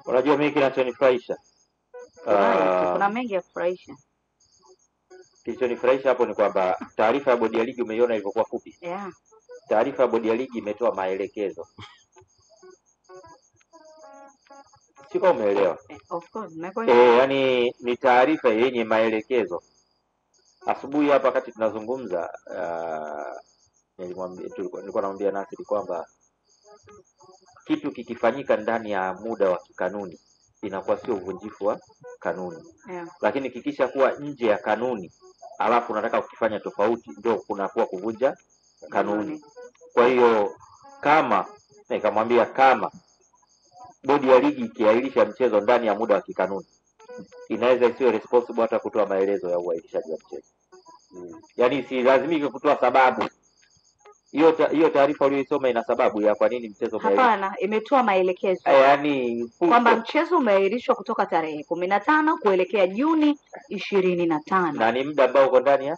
Unajua mimi kinachonifurahisha kuna mengi ya kufurahisha. Kilichonifurahisha hapo ni kwamba taarifa ya bodi ya ligi umeiona ilivyokuwa fupi. Yeah. Taarifa ya bodi ya ligi imetoa maelekezo. Sio, umeelewa? Of course, yani ni taarifa yenye maelekezo. Asubuhi hapa wakati tunazungumza nilikuwa namwambia Nasiri kwamba kitu kikifanyika ndani ya muda wa kikanuni inakuwa sio uvunjifu wa kanuni. Yeah. Lakini kikisha kuwa nje ya kanuni alafu unataka kukifanya tofauti ndio kunakuwa kuvunja kanuni. Kwa hiyo kama nikamwambia kama bodi ya ligi ikiahirisha mchezo ndani ya muda wa kikanuni inaweza isiwe responsible hata kutoa maelezo ya uahirishaji wa mchezo. Yaani si lazimike kutoa sababu. Hiyo taarifa uliyosoma ina sababu ya kwa nini mchezo umeahirishwa. Hapana, imetoa maelekezo. Yaani kwamba mchezo umeahirishwa kutoka tarehe 15 kuelekea Juni 25. Na ni muda ambao uko ndani ya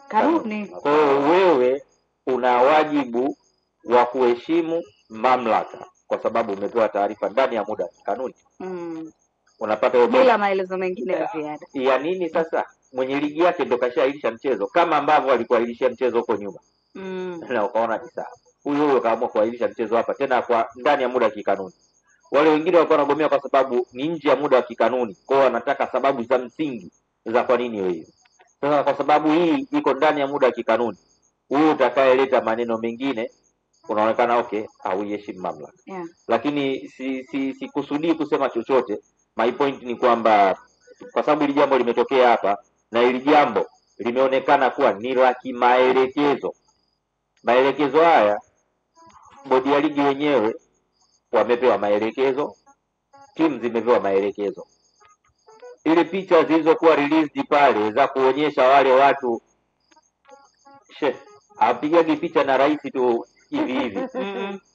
kanuni. Kwa hiyo wewe una wajibu wa kuheshimu mamlaka kwa sababu umepewa taarifa ndani ya muda wa kanuni. Unapata bila maelezo mengine ya ziada. Ya nini sasa? Mwenye ligi yake ndo kashaahirisha mchezo kama ambavyo alikuahirishia mchezo huko nyuma. Na ukaona ni sawa. Huyo kaamua kuahirisha mchezo hapa tena kwa ndani ya muda wa kikanuni. Wale wengine walikuwa wanagomea kwa sababu ni nje ya muda wa kikanuni. Kwa hiyo wanataka sababu za msingi za kwa nini hiyo. Sasa kwa sababu hii iko ndani ya muda wa kikanuni, huyu utakayeleta maneno mengine unaonekana okay, hauheshimu mamlaka. Yeah. Lakini sikusudii kusema chochote. My point ni kwamba kwa sababu hili jambo limetokea hapa na hili jambo limeonekana kuwa ni la kimaelekezo. Maelekezo haya bodi ya ligi wenyewe wamepewa maelekezo, timu zimepewa maelekezo. Ile picha zilizokuwa released pale za kuonyesha wale watu apigagi picha na rais tu hivi hivi.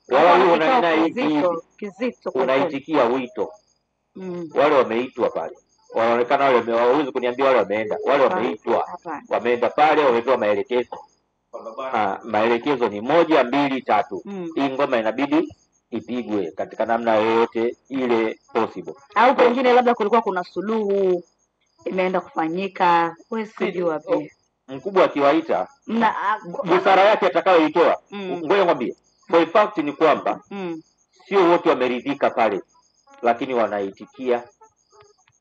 Wao wanaona hivi kizito unaitikia wito. Wale wameitwa pale. Wanaonekana wale hawawezi kuniambia wale wameenda. Wale wameitwa. Wameenda pale wamepewa maelekezo. Maelekezo ni 1 2 3. Hii ngoma inabidi ipigwe katika namna yoyote ile possible. Au pengine labda kulikuwa kuna suluhu imeenda kufanyika, wewe sijua pia. Mkubwa akiwaita busara yake atakayoitoa. Ngoja ngwambie. For fact ni kwamba sio wote wameridhika pale, lakini wanaitikia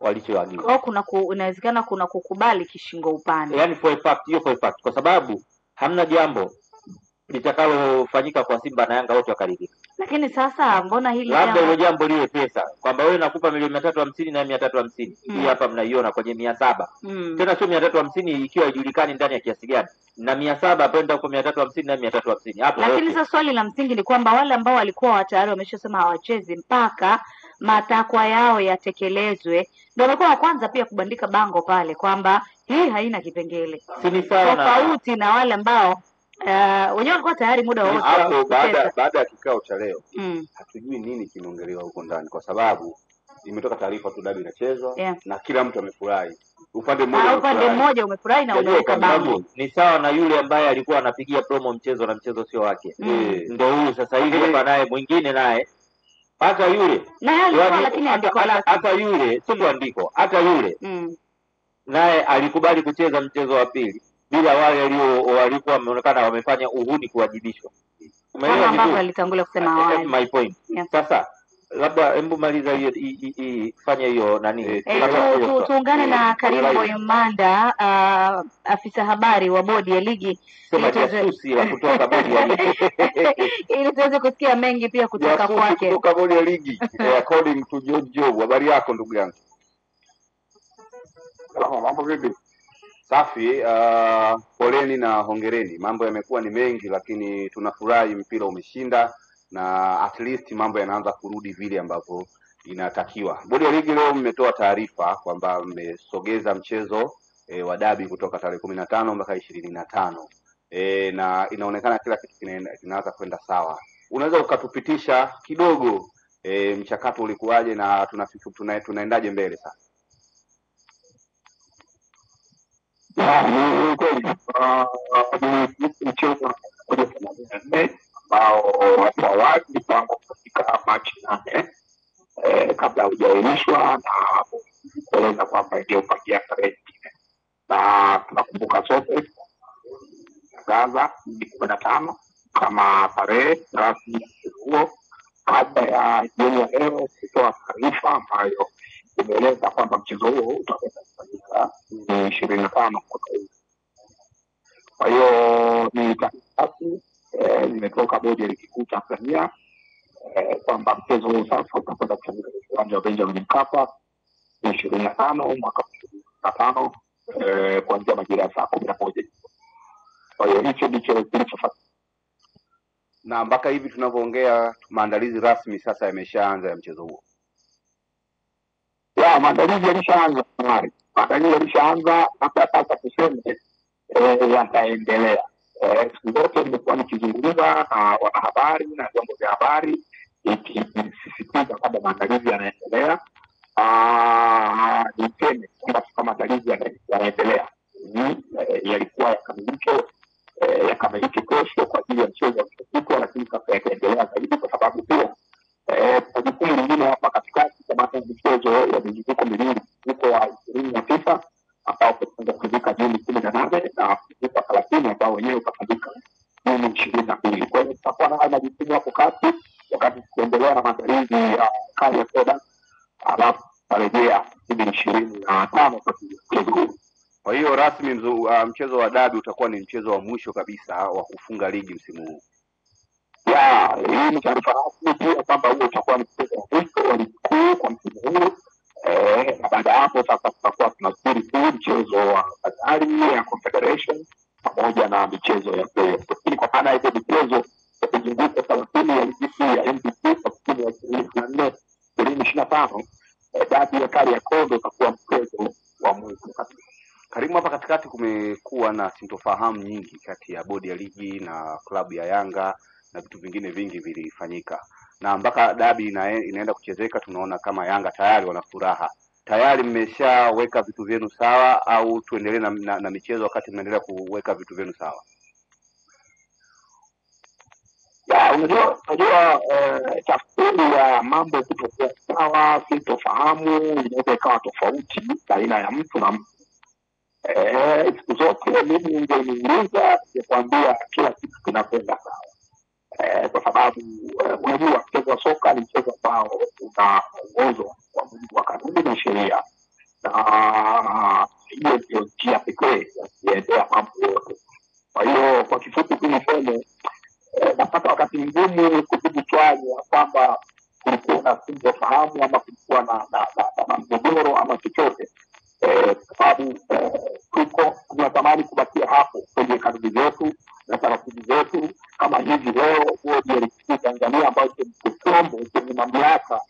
walichoagiza. Kwa inawezekana kuna kukubali kishingo upande. Yaani for fact kwa sababu hamna jambo litakalofanyika kwa Simba na Yanga wote wakaridhika. Lakini sasa mbona hili labda hilo jambo liwe pesa kwamba wewe nakupa milioni 350 na 350. Hii hapa mnaiona kwenye 700. Tena sio 350 ikiwa haijulikani ndani ya kiasi gani. Na 700 kwenda huko 350 na 350. Hapo. Lakini sasa swali la msingi ni kwamba wale ambao walikuwa tayari wameshasema hawachezi mpaka matakwa yao yatekelezwe ndio wamekuwa wa kwanza pia kubandika bango pale kwamba hii haina kipengele. Si sawa tofauti na wale ambao wenyewe walikuwa tayari muda wote. Hapo baada ya kikao cha leo hatujui nini kimeongelewa huko ndani kwa sababu imetoka taarifa tu dabi inachezwa na kila mtu amefurahi. Upande mmoja umefurahi na umeweka bango. Ni sawa na yule ambaye alikuwa anapigia promo mchezo na mchezo sio wake. Ndio huyu sasa hivi hapa naye mwingine naye hata yule lakini andiko lake hata yule sio andiko hata yule naye alikubali kucheza mchezo wa pili bila wale walikuwa wameonekana wamefanya uhuni kuwajibishwa. Umeelewa ambavyo alitangulia kusema awali. My point. Sasa labda hebu maliza hiyo fanya hiyo nani tuungane na Karim Boyemanda afisa habari wa bodi ya ligi sema jasusi wa kutoka bodi ya ligi ili tuweze kusikia mengi pia kutoka kwake kutoka bodi ya ligi. According to Jojo, habari yako ndugu yangu? Mambo vipi? Safi. Poleni na hongereni. Mambo yamekuwa ni mengi lakini tunafurahi mpira umeshinda na at least mambo yanaanza kurudi vile ambavyo inatakiwa. Bodi ya ligi leo mmetoa taarifa kwamba mmesogeza mchezo wa dabi kutoka tarehe 15 mpaka 25. Na inaonekana kila kitu kinaanza kwenda sawa. Unaweza ukatupitisha kidogo mchakato ulikuwaje na tunaendaje mbele sasa? Mchezo ambao hapo awali mpango katika Machi 8 kabla hujaahirishwa na kueleza kwamba ndio pangia tarehe nyingine, na tunakumbuka sote Gaza 15 kama tarehe rasmi ya mchezo huo, kabla ya jioni ya leo kutoa taarifa ambayo imeeleza kwamba mchezo huo utakwenda kufanyika 25 mwaka huu. Kwa hiyo ni taarifa nimetoka bodi ya ligi kuu Tanzania kwamba mchezo huo sasa utakwenda kufanyika katika uwanja wa Benjamin Mkapa 25 mwaka 2025 kuanzia majira ya saa 11. Kwa hiyo hicho ndicho kilichofanyika. Na mpaka hivi tunavyoongea maandalizi rasmi sasa yameshaanza ya mchezo huo. Maandalizi yalishaanza tayari. Maandalizi yalishaanza, hata sasa tuseme yataendelea. Siku zote nimekuwa nikizungumza na wanahabari na vyombo vya habari ikisisitiza kwamba maandalizi yanaendelea. Niseme kwamba maandalizi yanaendelea. Yalikuwa yakamilike kesho kwa ajili ya mchezo wa kesho, lakini sasa yataendelea zaidi kwa sababu pia jukumu lingine hapa katikati kama michezo ya mizunguko miwili, mzunguko wa 29 ambao utakwenda kufanyika Juni 18 na mzunguko wa 30 ambao wenyewe utafanyika Juni 22. Kwa hiyo tutakuwa na majukumu hapo kati wakati tukiendelea na maandalizi ya kali ya soda, alafu tarejea Juni 25 kwa mchezo huu. Kwa hiyo rasmi mchezo wa dabi utakuwa ni mchezo wa mwisho kabisa wa kufunga ligi msimu huu. Hii ni taarifa rasmi pia kwamba huo utakuwa ni mchezo wa mwisho wa ligi kuu kwa msimu huu. Na baada ya hapo sasa tutakuwa tunasubiri tu mchezo wa fainali ya Confederation pamoja na michezo ya playoff. Lakini kwa maana hiyo michezo ya mzunguko 30 ya ligi kuu ya NBC kwa msimu wa 2024-2025, dabi ya Kariakoo utakuwa mchezo wa mwisho kabisa. Karimu, hapa katikati kumekuwa na sintofahamu nyingi kati ya bodi ya ligi na klabu ya Yanga na vitu vingine vingi vilifanyika, na mpaka dabi inaenda kuchezeka tunaona kama Yanga tayari wana furaha. Tayari mmeshaweka vitu vyenu sawa au tuendelee na michezo wakati mnaendelea kuweka vitu vyenu sawa? Unajua tafsiri ya mambo kutokea sawa, sintofahamu inaweza ikawa tofauti baina ya mtu na mtu. Siku zote mimi ningeuliza kuambia kila kitu kinakwenda sawa, kwa sababu unajua mchezo wa soka ni mchezo ambao unaongozwa kwa mujibu wa kanuni na sheria, na hiyo ndio njia pekee ya kuendea mambo yote. Kwa hiyo kwa kifupi tu niseme napata wakati mgumu kujibu swali ya kwamba kulikuwa na sintofahamu ama kulikuwa na mgogoro ama chochote, kwa sababu tunatamani kubakia hapo kwenye kanuni zetu na taratibu zetu. Kama hivi leo bodi ya ligi kuu Tanzania ambayo ni chombo chenye mamlaka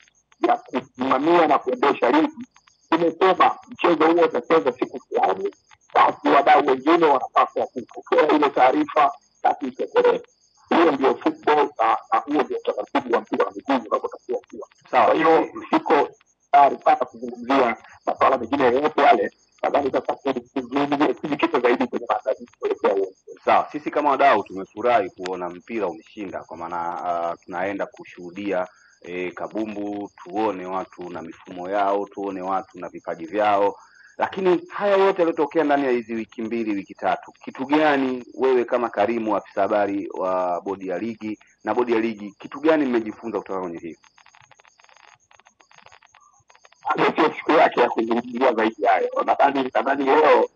ya kusimamia na kuendesha ligi imesema mchezo huo utacheza siku fulani, basi wadau wengine wanapaswa kupokea ile taarifa na kuitekeleza. Hiyo ndio football na huo ndio taratibu wa mpira wa miguu unapotakiwa kuwa. Kwa hiyo siko tayari sana kuzungumzia masuala mengine yote yale. Nadhani sasa kujikita zaidi kwenye maandalizi kuelekea huo. Sawa, sisi kama wadau tumefurahi kuona mpira umeshinda, kwa maana tunaenda kushuhudia kabumbu, tuone watu na mifumo yao, tuone watu na vipaji vyao. Lakini haya yote yaliyotokea ndani ya hizi wiki mbili, wiki tatu, kitu gani wewe kama Karimu, afisa habari wa bodi ya ligi na bodi ya ligi, kitu gani mmejifunza kutoka kwenye hii? Ndio siku yake ya kuzungumzia zaidi hayo. Nadhani leo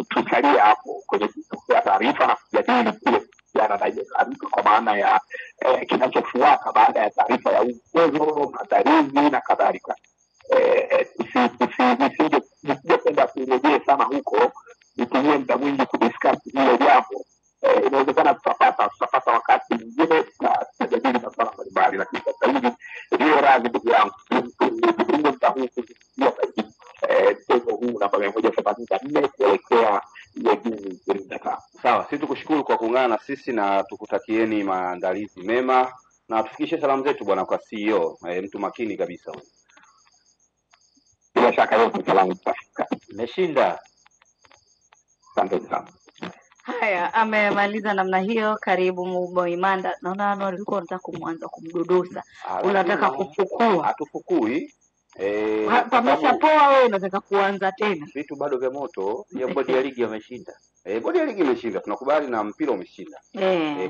tusalie hapo kwenye kutoa taarifa na kujadili kile jana na hiyo taarifa, kwa maana ya kinachofuata baada ya taarifa ya mchezo, maandalizi na kadhalika. Nisingependa kurejea sana huko, nitumie muda mwingi kudiscuss hilo jambo. Inawezekana tutapata wakati mwingine na tutajadili masuala mbalimbali, lakini sasa hivi ndio radhi ndugu yangu nitumie muda huu kuzungumzia zaidi mchezo huu namba 184 kuelekea Juni 25. Sawa, sisi tukushukuru kwa kuungana na sisi na tukutakieni maandalizi mema na tufikishe salamu zetu bwana kwa CEO, mtu makini kabisa huyu. Bila shaka yote salamu zitafika. Mmeshinda. Asante sana. Haya, amemaliza namna hiyo. Karibu Moimanda. Naona Anwar ulikuwa unataka kumwanza kumdodosa, unataka kufukua. Hatufukui. Pameshapoa, wewe unataka kuanza tena. Vitu bado vya moto. ya bodi ya ligi wameshinda. Bodi ya ligi imeshinda, tunakubali, na mpira umeshinda.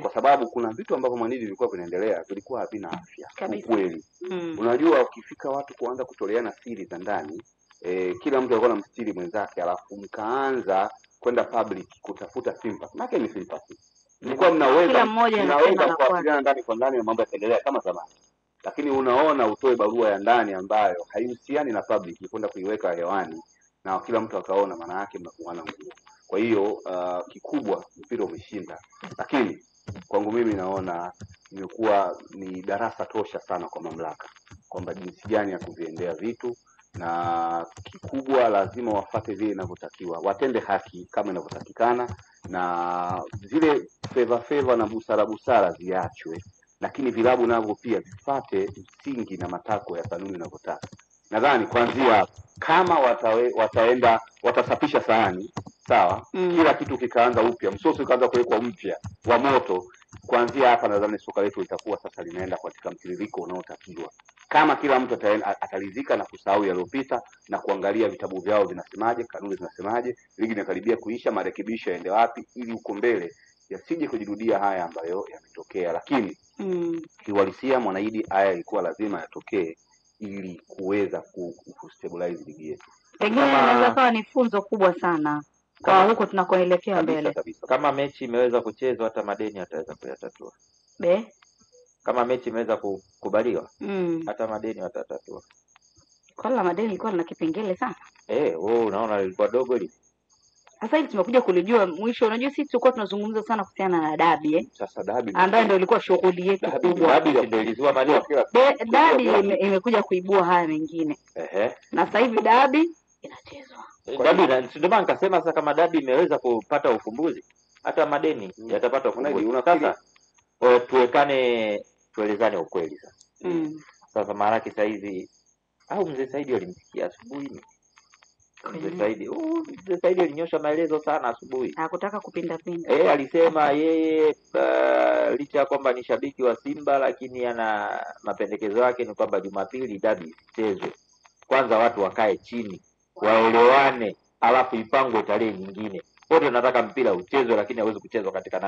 Kwa sababu kuna vitu ambavyo Mwanidi vilikuwa vinaendelea vilikuwa havina afya kweli. Unajua, ukifika watu kuanza kutoleana siri za ndani, kila mtu alikuwa anamstiri mwenzake, alafu mkaanza kwenda public kutafuta sympathy. Maana ni sympathy. Mlikuwa mnaweza kuwasiliana ndani kwa ndani na mambo yakaendelea kama zamani. Lakini unaona utoe barua ya ndani ambayo haihusiani na public kwenda kuiweka hewani na kila mtu akaona, maana yake mnakuana nguo. Kwa hiyo kikubwa mpira umeshinda, lakini kwangu mimi naona imekuwa ni darasa tosha sana kwa mamlaka kwamba jinsi gani ya kuviendea vitu, na kikubwa lazima wafate vile inavyotakiwa, watende haki kama inavyotakikana, na zile favor na busara ziachwe, lakini vilabu navyo pia vifate msingi na matako ya kanuni inavyotaka. Nadhani kuanzia kama wataenda watasafisha sahani, sawa, kila kitu kikaanza upya, msosi ukaanza kuwekwa mpya wa moto, kuanzia hapa nadhani soka letu litakuwa sasa linaenda katika mtiririko unaotakiwa. Kama kila mtu atalizika na kusahau yaliyopita na kuangalia vitabu vyao vinasemaje, kanuni zinasemaje, ligi inakaribia kuisha, marekebisho yaende wapi, ili uko mbele yasije kujirudia haya ambayo yametokea. Lakini kiuhalisia Mwanaidi haya ilikuwa lazima yatokee ili kuweza kustabilize ligi yetu. Pengine inaweza kuwa ni funzo kubwa sana kwa huko tunakoelekea mbele. Kama mechi imeweza kuchezwa, hata madeni ataweza kuyatatua. Kama mechi imeweza kukubaliwa, hata madeni watatatua. Kwa madeni ilikuwa na kipengele sana. Wewe unaona lilikuwa dogo hili. Sasa hivi tumekuja kulijua mwisho. Unajua sisi tulikuwa tunazungumza sana kuhusiana na dabi Sasa dabi ambayo ndio ilikuwa shughuli yetu kubwa. Dabi ndio ilizua maneno. Dabi imekuja kuibua haya mengine. Na sasa hivi dabi inachezwa. Dabi ndio maana nikasema sasa kama dabi imeweza kupata ufumbuzi, hata madeni yatapata ufumbuzi. Sasa tuelezane ukweli sasa. Sasa maana yake sasa hivi au mzee Saidi alimsikia asubuhi. Mzee Saidi alinyosha maelezo sana asubuhi. Hakutaka kupinda. Alisema yeye licha ya kwamba ni shabiki wa Simba, lakini ana mapendekezo yake ni kwamba Jumapili dabi ichezwe. Kwanza watu wakae chini, waelewane, alafu ipangwe tarehe nyingine. Wote nataka mpira uchezwe, lakini hauwezi kuchezwa katika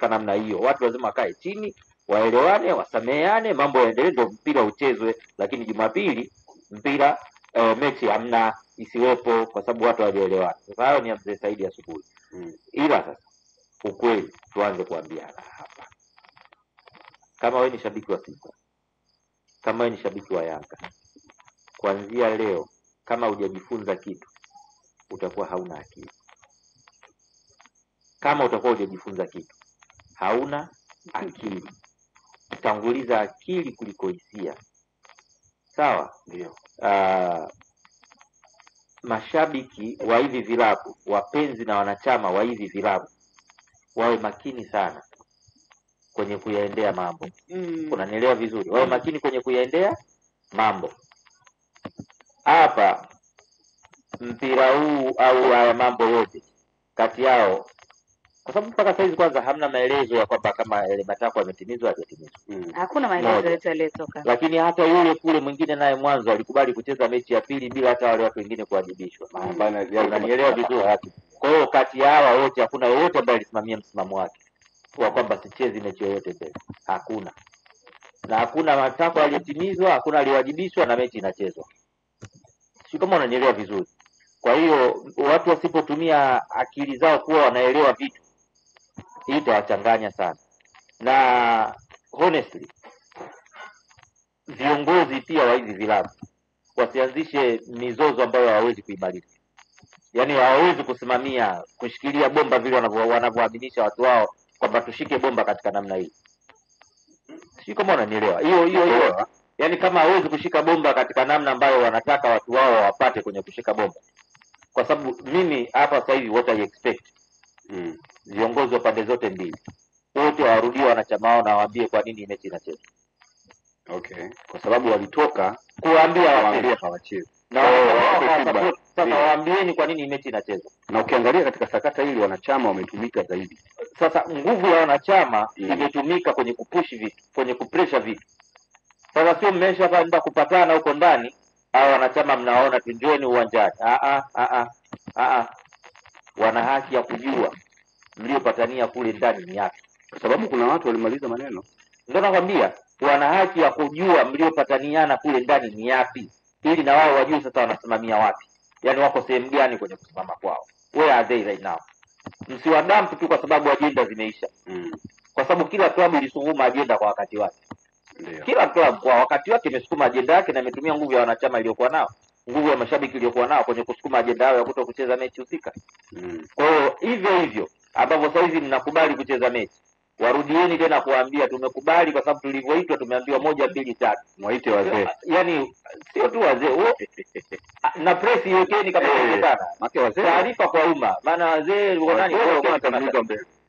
namna hiyo. Watu lazima wakae chini, waelewane, wasameheane, mambo yaendelee, ndio mpira uchezwe. Lakini Jumapili mpira mechi hamna, isiwepo, kwa sababu watu hawajaelewana. Sasa hayo ni Mzee Saidi asubuhi. Ila sasa ukweli tuanze kuambiana hapa. Kama wewe ni shabiki wa Simba, kama wewe ni shabiki wa Yanga, kuanzia leo kama hujajifunza kitu utakuwa hauna akili. Kama utakuwa hujajifunza kitu hauna akili. Tanguliza akili kuliko hisia. Sawa? Ndio. Mashabiki wa hivi vilabu, wapenzi na wanachama wa hivi vilabu wawe makini sana kwenye kuyaendea mambo. Unanielewa vizuri? Wawe makini kwenye kuyaendea mambo. Hapa mpira huu au haya mambo yote kati yao, kwa sababu mpaka sasa hivi kwanza hamna maelezo ya kwamba kama ile matakwa yametimizwa hajatimizwa. Hakuna maelezo yote yaliyotoka. Lakini hata yule kule mwingine naye mwanzo alikubali kucheza mechi ya pili bila hata wale watu wengine kuwajibishwa. Unanielewa vizuri? Kwa hiyo kati ya hawa wote hakuna yoyote ambaye alisimamia msimamo wake kwa kwamba sichezi mechi yoyote mbele. Hakuna. Na hakuna matakwa yaliyotimizwa, hakuna aliwajibishwa na mechi inachezwa. Sio kama unanielewa vizuri. Kwa hiyo watu wasipotumia akili zao kuwa wanaelewa vitu, hii itawachanganya sana. Na honestly viongozi pia wa hizi vilabu wasianzishe mizozo ambayo hawawezi kuimaliza. Yaani hawawezi kusimamia kushikilia bomba vile wanavyoaminisha watu wao kwamba tushike bomba katika namna hii. Sio kama unanielewa. Hiyo. Yaani kama hawezi kushika bomba katika namna ambayo wanataka watu wao wapate kwenye kushika bomba. Kwa sababu mimi hapa sasa hivi what I expect viongozi wa pande zote mbili wote warudie wanachama wao na waambie kwa nini mechi inachezwa. Kwa sababu walitoka kuambia hawachezi. na support. Sasa waambieni kwa nini mechi inachezwa. Na ukiangalia katika sakata hili wanachama wametumika zaidi. Sasa nguvu ya wanachama imetumika kwenye kupush vitu, kwenye kupressure vitu. Sasa sio mmeshaanza kupatana huko ndani, hao wanachama mnaona tunjoni uwanjani. Wana haki ya kujua mliopatania kule ndani ni yapi, Kwa sababu kuna watu walimaliza maneno. ndio nakwambia wana haki ya kujua mliopataniana kule ndani ni yapi, ili na wao wajue sasa wanasimamia wapi, yaani wako sehemu gani kwenye kusimama kwao. Where are they right now? Msiwadampu tu kwa sababu ajenda zimeisha, kwa sababu kila klabu ilisukuma ajenda kwa wakati wake. Ndio. Kila klabu kwa wakati wake imesukuma ajenda yake na imetumia nguvu ya wanachama iliyokuwa nao, nguvu ya mashabiki iliyokuwa nao kwenye kusukuma ajenda yao ya kuto kucheza mechi husika. Kwa hiyo hivyo hivyo ambavyo sasa hivi mnakubali kucheza mechi, warudieni tena kuambia tumekubali, kwa sababu tulivyoitwa tumeambiwa 1 2 3. Mwaite wazee. Yaani sio tu wazee wote na press iwekeni kama inawezekana. Maki wazee. Taarifa kwa umma, maana wazee wanani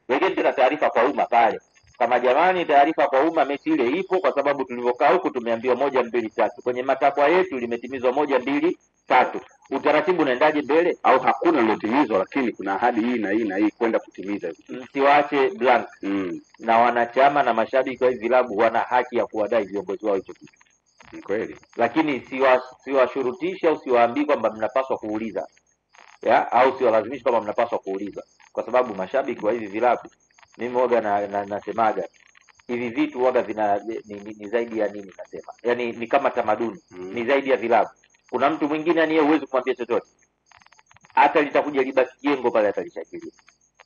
wekeni tena taarifa kwa umma pale, kama jamani, taarifa kwa umma, mechi ile ipo, kwa sababu tulivyokaa huku tumeambiwa 1 2 3, kwenye matakwa yetu limetimizwa 1 2 3. Utaratibu unaendaje mbele? Au hakuna lilotimizwa, lakini kuna ahadi hii na hii na hii kwenda kutimiza. Msiwache blank. Na wanachama na mashabiki wa vilabu wana haki ya kuwadai viongozi wao hicho kitu. Ni kweli. Lakini siwashurutisha au siwaambii kwamba mnapaswa kuuliza, au siwalazimishi kwamba mnapaswa kuuliza, kwa sababu mashabiki wa hivi vilabu, mimi waga nasemaga hivi vitu waga vina ni zaidi ya nini nasema, yaani ni kama tamaduni. Ni zaidi ya vilabu. Kuna mtu mwingine yani yeye huwezi kumwambia chochote, hata litakuja libaki jengo pale atalishakilia.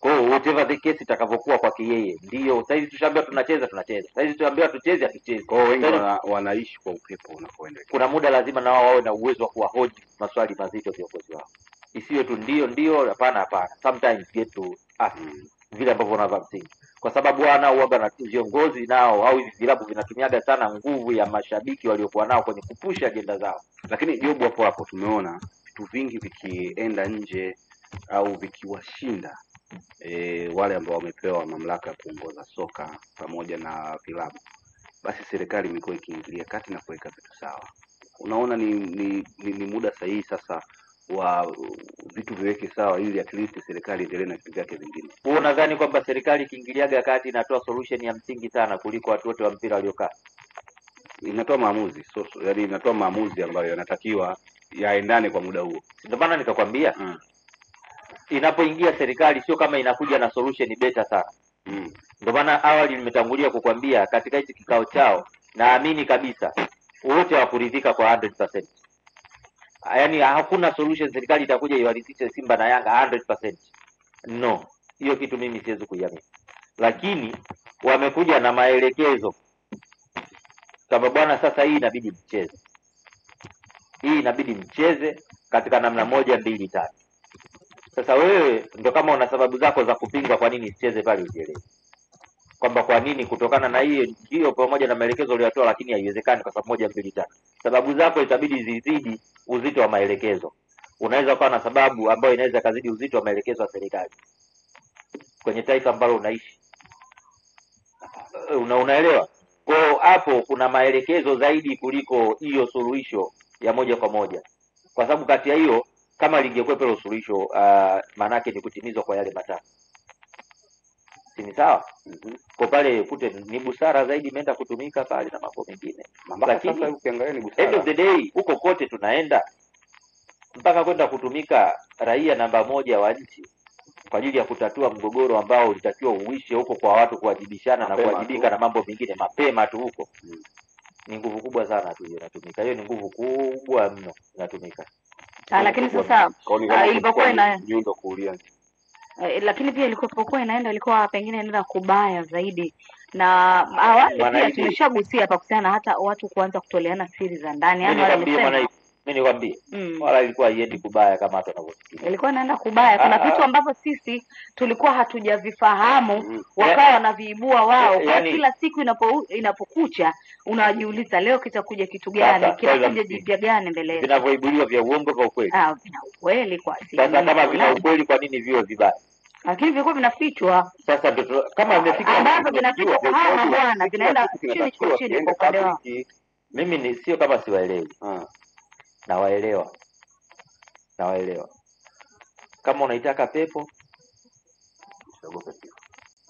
Kwa hiyo whatever the case itakavyokuwa kwake yeye, ndio sasa hivi tushaambiwa tunacheza. Sasa hivi tuambiwa tucheze, hatuchezi. Kwa hiyo wengi wanaishi kwa upepo unapoenda. Kuna muda lazima na wao wawe na uwezo wa kuwahoji maswali mazito viongozi wao, isiwe tu ndio hapana. Sometimes get to ask vile ambavyo wanavaa msingi, kwa sababu wana uoga na viongozi nao au hivi vilabu vinatumiaga sana nguvu ya mashabiki waliokuwa nao kwenye kupusha ajenda zao. Lakini Jobu, hapo tumeona vitu vingi vikienda nje au vikiwashinda wale ambao wamepewa mamlaka ya kuongoza soka pamoja na vilabu, basi serikali imekuwa ikiingilia kati na kuweka vitu sawa. Unaona ni muda sahihi sasa wa vitu viweke sawa, ili at least serikali endelee na vitu vyake vingine. Wewe nadhani kwamba serikali ikiingiliaga kati inatoa solution ya msingi sana kuliko watu wote wa mpira waliokaa? Inatoa maamuzi, yaani inatoa maamuzi ambayo yanatakiwa yaendane kwa muda huo. Ndio maana nikakwambia inapoingia serikali sio kama inakuja na solution better sana. Ndio maana awali nimetangulia kukwambia katika hichi kikao chao, naamini kabisa wote hawakuridhika kwa 100%. Yaani hakuna solution serikali itakuja iwaridhishe Simba na Yanga 100%. No, hiyo kitu mimi siwezi kuiamini. Lakini wamekuja na maelekezo kama bwana, sasa hii inabidi mcheze. Hii inabidi mcheze katika namna 1 2 3. Sasa wewe ndo kama una sababu zako za kupinga kwa nini sicheze pale, ujielewe kwamba kwa nini kutokana na hiyo pamoja na maelekezo uliyotoa, lakini haiwezekani kwa sababu 1 2 3. Sababu zako itabidi zizidi uzito wa maelekezo. Unaweza kuwa na sababu ambayo inaweza kazidi uzito wa maelekezo ya serikali kwenye taifa ambalo unaishi. Unaelewa? Kwa hapo kuna maelekezo zaidi kuliko hiyo suluhisho ya moja kwa moja, kwa sababu kati ya hiyo kama lingekuwepo hilo suluhisho manake ni kutimizwa kwa yale matatu, si ni sawa? Kwa pale kute ni busara zaidi imeenda kutumika pale na mambo mengine. Lakini sasa ukiangalia ni busara. End of the day huko kote tunaenda mpaka kwenda kutumika raia namba 1 wa nchi kwa ajili ya kutatua mgogoro ambao ulitakiwa uishe huko kwa watu kuwajibishana na kuwajibika na mambo mengine mapema tu huko. Ni nguvu kubwa sana tu inatumika. Hiyo ni nguvu kubwa mno inatumika. Lakini sasa ilipokuwa ndio kuulia. Lakini pia ilikuwa pengine inaenda kubaya zaidi, na awali pia tumeshagusia hapa kuhusiana hata watu kuanza kutoleana siri za ndani. Yaani walisema mimi nikwambie wala ilikuwa haiendi kubaya kama watu wanavyofikiria. Ilikuwa inaenda kubaya. Kuna vitu ambavyo sisi tulikuwa hatujavifahamu wakawa wanaviibua wao. Kwa kila siku inapokucha unajiuliza leo kitakuja kitu gani, kitakuja jipya gani mbele. Vinavyoibuliwa vya uongo kwa ukweli. Vina ukweli kwa asili. Sasa kama vina ukweli kwa nini viwe vibaya? Lakini vilikuwa vinafichwa. Sasa ndio kama vimefika ambavyo vinafichwa bwana, vinaenda chini kwa upande wao. Mimi sio kama siwaelewi. Na waelewa. nawaelewa. Kama unaitaka pepo Usiogope kifo.